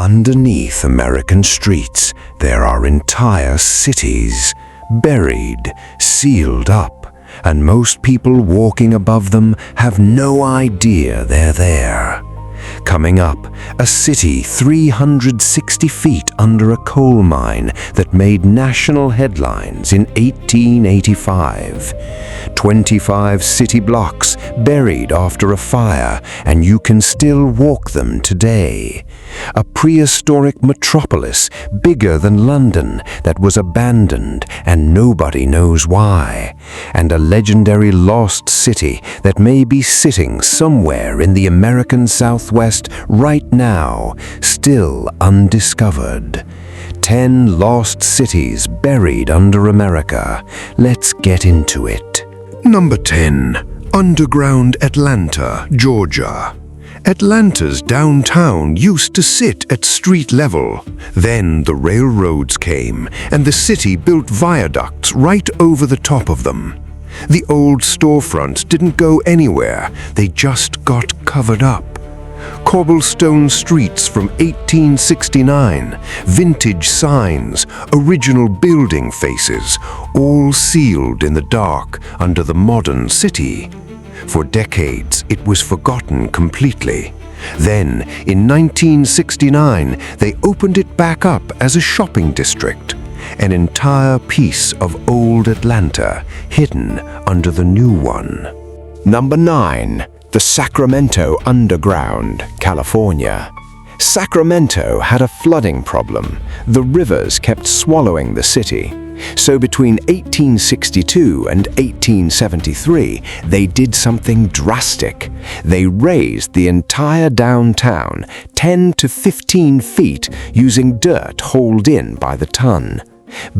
Underneath American streets, there are entire cities, buried, sealed up, and most people walking above them have no idea they're there. Coming up, a city 360 feet under a coal mine that made national headlines in 1885. 25 city blocks buried after a fire, and you can still walk them today. A prehistoric metropolis bigger than London that was abandoned and nobody knows why. And a legendary lost city that may be sitting somewhere in the American Southwest right now, still undiscovered. 10 lost cities buried under America. Let's get into it. Number 10. Underground Atlanta, Georgia. Atlanta's downtown used to sit at street level. Then the railroads came, and the city built viaducts right over the top of them. The old storefronts didn't go anywhere, they just got covered up. Cobblestone streets from 1869, vintage signs, original building faces, all sealed in the dark under the modern city. For decades, it was forgotten completely. Then, in 1969, they opened it back up as a shopping district. An entire piece of old Atlanta hidden under the new one. Number 9. The Sacramento Underground, California. Sacramento had a flooding problem. The rivers kept swallowing the city. So between 1862 and 1873, they did something drastic. They raised the entire downtown 10 to 15 feet using dirt hauled in by the ton.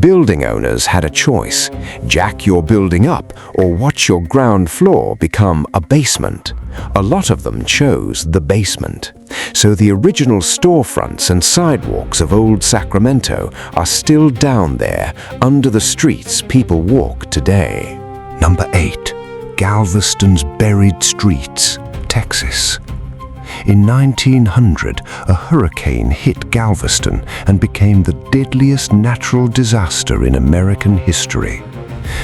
Building owners had a choice: jack your building up or watch your ground floor become a basement. A lot of them chose the basement. So the original storefronts and sidewalks of old Sacramento are still down there under the streets people walk today. Number 8. Galveston's buried streets, Texas. In 1900, a hurricane hit Galveston and became the deadliest natural disaster in American history.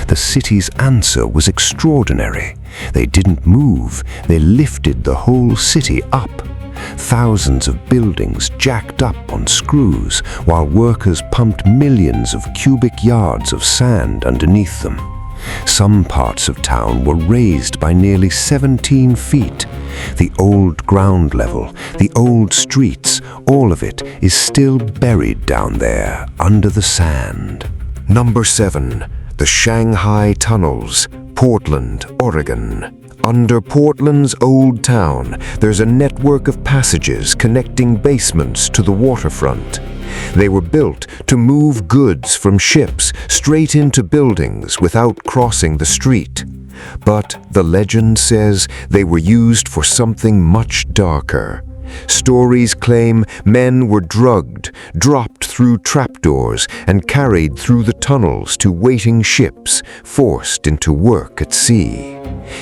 The city's answer was extraordinary. They didn't move, they lifted the whole city up. Thousands of buildings jacked up on screws while workers pumped millions of cubic yards of sand underneath them. Some parts of town were raised by nearly 17 feet. The old ground level, the old streets, all of it is still buried down there under the sand. Number 7. The Shanghai Tunnels, Portland, Oregon. Under Portland's old town, there's a network of passages connecting basements to the waterfront. They were built to move goods from ships straight into buildings without crossing the street. But the legend says they were used for something much darker. Stories claim men were drugged, dropped through trapdoors, and carried through the tunnels to waiting ships, forced into work at sea.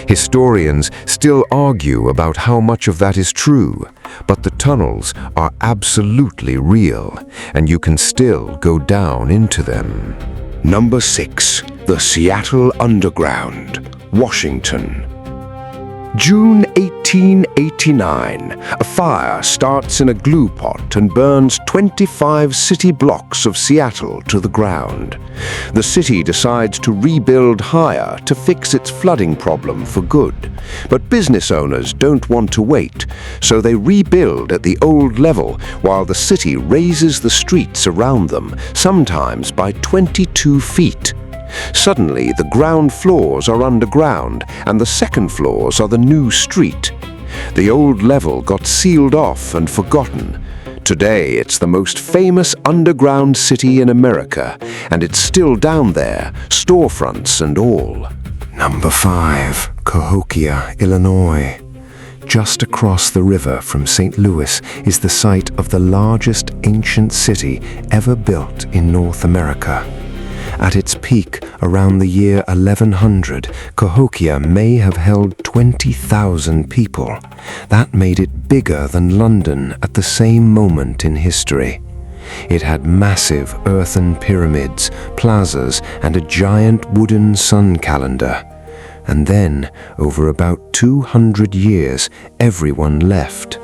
Historians still argue about how much of that is true, but the tunnels are absolutely real, and you can still go down into them. Number 6. The Seattle Underground, Washington. June 1889, a fire starts in a glue pot and burns 25 city blocks of Seattle to the ground. The city decides to rebuild higher to fix its flooding problem for good. But business owners don't want to wait, so they rebuild at the old level while the city raises the streets around them, sometimes by 22 feet. Suddenly, the ground floors are underground, and the second floors are the new street. The old level got sealed off and forgotten. Today, it's the most famous underground city in America, and it's still down there, storefronts and all. Number 5. Cahokia, Illinois. Just across the river from St. Louis is the site of the largest ancient city ever built in North America. At its peak, around the year 1100, Cahokia may have held 20,000 people. That made it bigger than London at the same moment in history. It had massive earthen pyramids, plazas, and a giant wooden sun calendar. And then, over about 200 years, everyone left.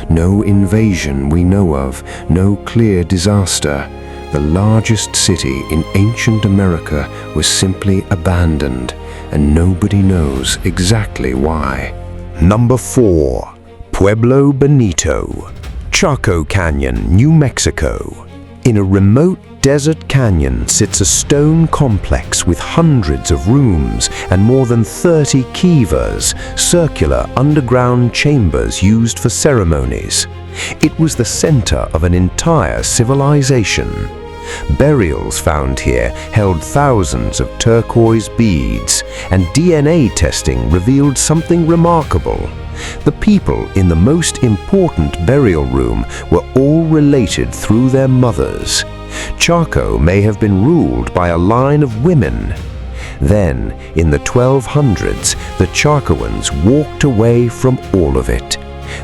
No invasion we know of, no clear disaster. The largest city in ancient America was simply abandoned, and nobody knows exactly why. Number 4. Pueblo Bonito, Chaco Canyon, New Mexico. In a remote desert canyon sits a stone complex with hundreds of rooms and more than 30 kivas, circular underground chambers used for ceremonies. It was the center of an entire civilization. Burials found here held thousands of turquoise beads, and DNA testing revealed something remarkable. The people in the most important burial room were all related through their mothers. Chaco may have been ruled by a line of women. Then, in the 1200s, the Chacoans walked away from all of it.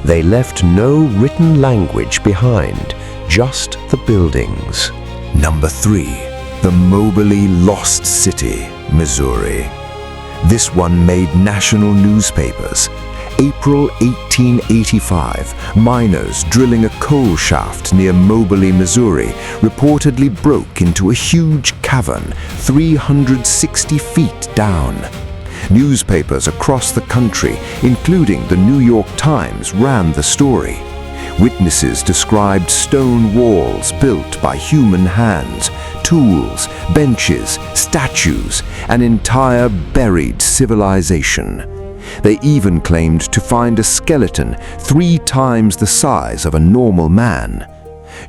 They left no written language behind, just the buildings. Number 3. The Moberly Lost City, Missouri. This one made national newspapers. April 1885, miners drilling a coal shaft near Moberly, Missouri, reportedly broke into a huge cavern 360 feet down. Newspapers across the country, including the New York Times, ran the story. Witnesses described stone walls built by human hands, tools, benches, statues, an entire buried civilization. They even claimed to find a skeleton 3 times the size of a normal man.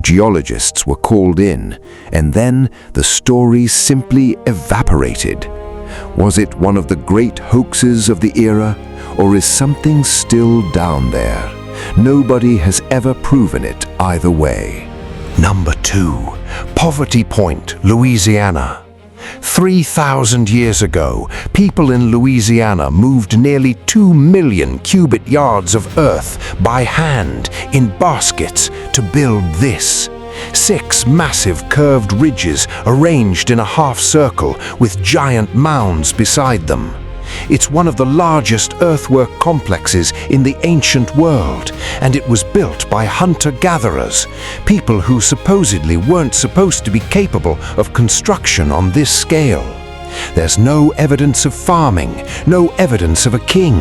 Geologists were called in, and then the story simply evaporated. Was it one of the great hoaxes of the era, or is something still down there? Nobody has ever proven it either way. Number 2. Poverty Point, Louisiana. 3,000 years ago, people in Louisiana moved nearly 2 million cubic yards of earth by hand in baskets to build this. 6 massive curved ridges arranged in a half circle with giant mounds beside them. It's one of the largest earthwork complexes in the ancient world, and it was built by hunter-gatherers, people who supposedly weren't supposed to be capable of construction on this scale. There's no evidence of farming, no evidence of a king,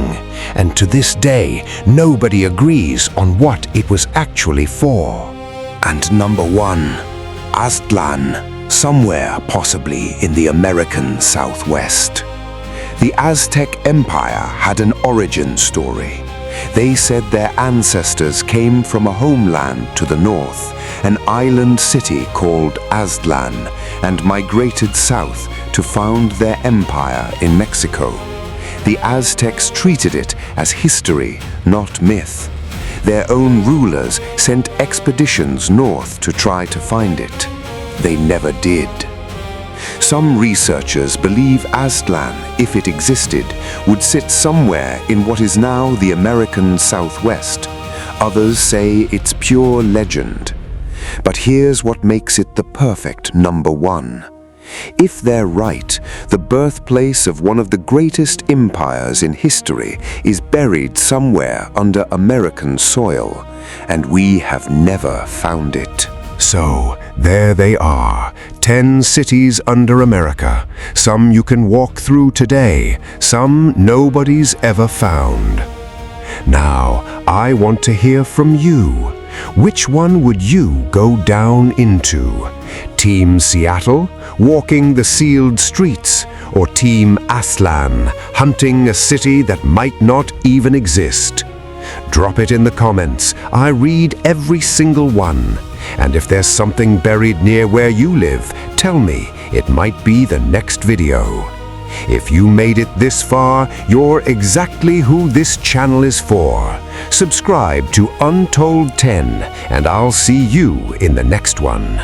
and to this day, nobody agrees on what it was actually for. And number 1, Aztlán, somewhere possibly in the American Southwest. The Aztec Empire had an origin story. They said their ancestors came from a homeland to the north, an island city called Aztlán, and migrated south to found their empire in Mexico. The Aztecs treated it as history, not myth. Their own rulers sent expeditions north to try to find it. They never did. Some researchers believe Aztlán, if it existed, would sit somewhere in what is now the American Southwest. Others say it's pure legend. But here's what makes it the perfect number 1. If they're right, the birthplace of one of the greatest empires in history is buried somewhere under American soil, and we have never found it. So, there they are, 10 cities under America. Some you can walk through today, some nobody's ever found. Now, I want to hear from you. Which one would you go down into? Team Seattle, walking the sealed streets, or Team Aztlán, hunting a city that might not even exist? Drop it in the comments. I read every single one. And if there's something buried near where you live, tell me. It might be the next video. If you made it this far, you're exactly who this channel is for. Subscribe to Untold 10, and I'll see you in the next one.